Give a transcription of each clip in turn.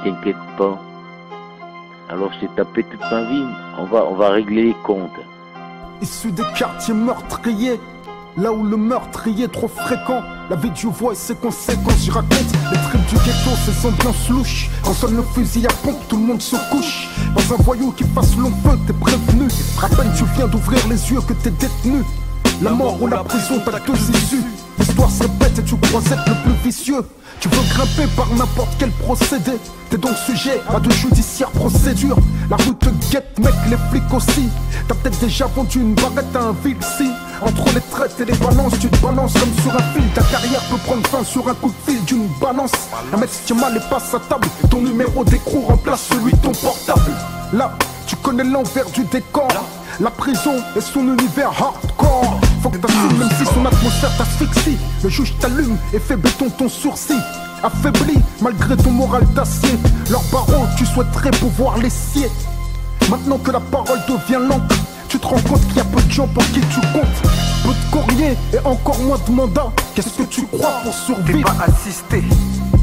t'inquiète pas. Alors je t'ai tapé toute ma vie, on va régler les comptes. Issu des quartiers meurtriers, là où le meurtrier est trop fréquent, la vie du voix et ses conséquences. J'y raconte les tripes du ghetto, ses ambiances louches. Quand sonne le fusil à pompe, tout le monde se couche. Dans un voyou qui fasse long feu, t'es prévenu. À peine tu viens d'ouvrir les yeux que t'es détenu. La mort ou la prison, t'as deux issues. L'histoire se répète et tu crois être le plus vicieux. Tu veux grimper par n'importe quel procédé. T'es donc sujet à de judiciaires procédures. La rue te guette, mec, les flics aussi. T'as peut-être déjà vendu une barrette à un Vilsi. Entre les traites et les balances, tu te balances comme sur un fil. Ta carrière peut prendre fin sur un coup de fil d'une balance. Un mec qui mal et passe à table. Ton numéro d'écrou remplace celui de ton portable. Là, tu connais l'envers du décor. La prison et son univers hardcore. Faut que t'assumes même si son atmosphère t'asphyxie. Le juge t'allume et fait béton ton sourcil. Affaibli malgré ton moral d'acier. Leurs barreaux tu souhaiterais pouvoir les scier. Maintenant que la parole devient lente, tu te rends compte qu'il y a peu de gens pour qui tu comptes. Peu de courrier et encore moins de mandats. Qu'est-ce que tu crois pour survivre? T'es pas assisté.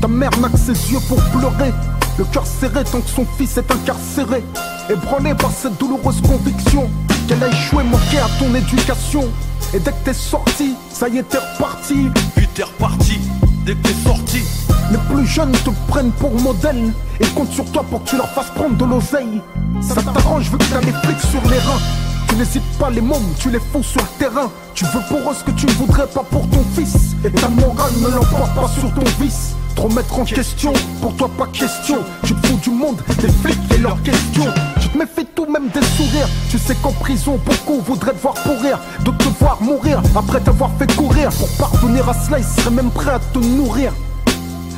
Ta mère n'a que ses yeux pour pleurer. Le cœur serré tant que son fils est incarcéré. Ébranlé par cette douloureuse conviction qu'elle a échoué, manqué à ton éducation. Et dès que t'es sorti, ça y est t'es reparti. Puis t'es reparti, dès que t'es sorti. Les plus jeunes te prennent pour modèle et comptent sur toi pour que tu leur fasses prendre de l'oseille. Ça t'arrange vu que t'as les flics sur les reins. Tu n'hésites pas les mômes, tu les fous sur le terrain. Tu veux pour eux ce que tu ne voudrais pas pour ton fils. Et ta morale ne l'emporte pas sur ton vice. Trop mettre en question, pour toi pas question. Tu te fous du monde, des flics et leurs questions. Tu te méfies tout même des sourires. Tu sais qu'en prison beaucoup voudraient te voir pourrir, d'autres te voir mourir après t'avoir fait courir. Pour parvenir à cela ils seraient même prêts à te nourrir.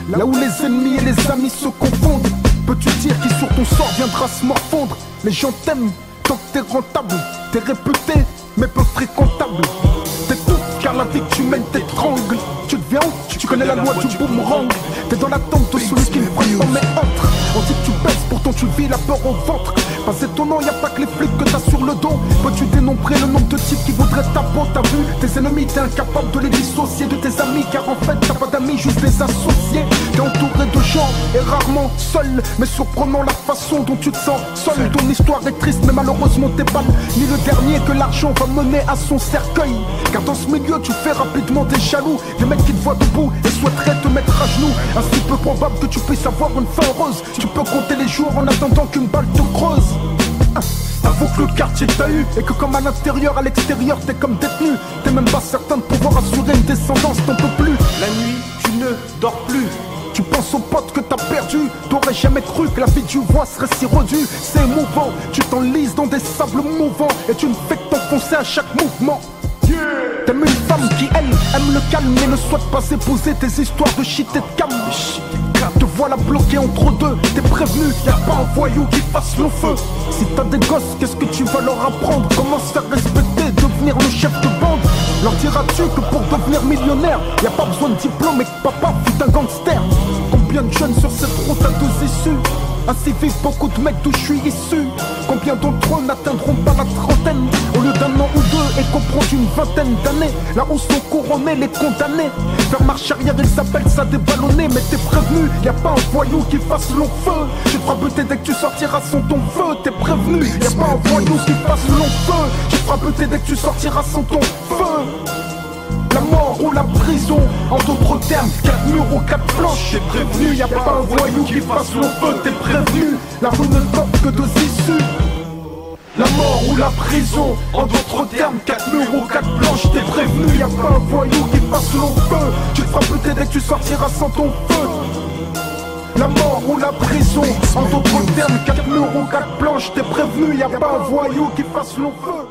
Là où les ennemis et les amis se confondent, peux-tu dire qui sur ton sort viendra se morfondre? Les gens t'aiment tant que t'es rentable. T'es réputé mais peu fréquentable. T'étouffes car la vie que tu mènes t'étrangle. Tu deviens ouf, tu connais la loi du boomerang. T'es dans l'attente de celui qui ne frappe pas mais entre. On dit que tu baisses, pourtant tu vis la peur au ventre. Pas étonnant, y'a pas que les flics que t'as sur le dos. Peux-tu dénombrer le nombre de types qui voudraient ta peau? T'as vu tes ennemis, t'es incapable de les dissocier de tes amis. Car en fait t'as pas d'amis, juste des associés. T'es entouré de gens et rarement seul. Mais surprenant la façon dont tu te sens seul. Ton histoire est triste mais malheureusement t'es pas ni le dernier que l'argent va mener à son cercueil. Car dans ce milieu tu fais rapidement des jaloux. Des mecs qui te voient debout et souhaiteraient te mettre à genoux. Ainsi peu probable que tu puisses avoir une fin heureuse. Tu peux compter les jours en attendant qu'une balle te creuse. Avoue que le quartier t'a eu et que comme à l'intérieur, à l'extérieur t'es comme détenu. T'es même pas certain de pouvoir assurer une descendance, t'en peux plus. La nuit tu ne dors plus. Tu penses aux potes que t'as perdus. T'aurais jamais cru que la vie du voix serait si redue. C'est émouvant, tu t'enlises dans des sables mouvants et tu ne fais que t'enfoncer à chaque mouvement. T'aimes une femme qui elle aime le calme et ne souhaite pas épouser tes histoires de shit et de cam. Te voilà bloqué entre deux, t'es prévenu, y'a pas un voyou qui fasse le feu. Si t'as des gosses, qu'est-ce que tu vas leur apprendre? Comment se faire respecter, devenir le chef de bande? Leur diras-tu que pour devenir millionnaire, y'a pas besoin de diplôme et que papa fut un gangster? Combien de jeunes sur cette route à deux issues? Ainsi vivent beaucoup de mecs d'où je suis issu. Combien d'entre eux n'atteindront pas la trentaine? Au lieu d'un an ou deux et comprendre une vingtaine d'années. Là où sont couronnés les condamnés. Faire marche arrière ils appellent ça des ballonnés. Mais t'es prévenu, y'a pas un voyou qui fasse long feu. Tu te feras buter dès que tu sortiras sans ton feu. T'es prévenu, y'a pas un voyou qui fasse long feu. Tu te feras buter dès que tu sortiras sans ton feu. La mort ou la prison, en d'autres termes, 4 murs ou 4 planches. T'es prévenu, y'a pas un voyou qui fasse le feu. T'es prévenu, la rue ne t'offre que deux issues. La mort ou la prison, en d'autres termes, 4 murs ou 4 planches. T'es prévenu, y'a pas un voyou qui fasse le feu. Tu te feras buter dès que tu sortiras sans ton feu. La mort ou la prison, en d'autres termes, 4 murs ou 4 planches. T'es prévenu, y'a pas un voyou qui fasse le feu.